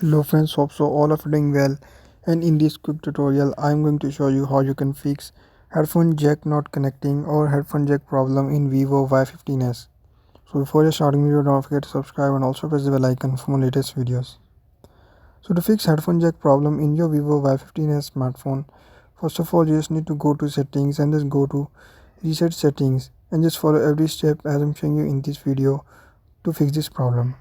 Hello friends, hope so all of you doing well, and in this quick tutorial I am going to show you how you can fix headphone jack not connecting or headphone jack problem in Vivo Y15s. So before just starting video, don't forget to subscribe and also press the bell icon for more latest videos. So to fix headphone jack problem in your Vivo Y15s smartphone, first of all you just need to go to settings and just go to reset settings and just follow every step as I'm showing you in this video to fix this problem.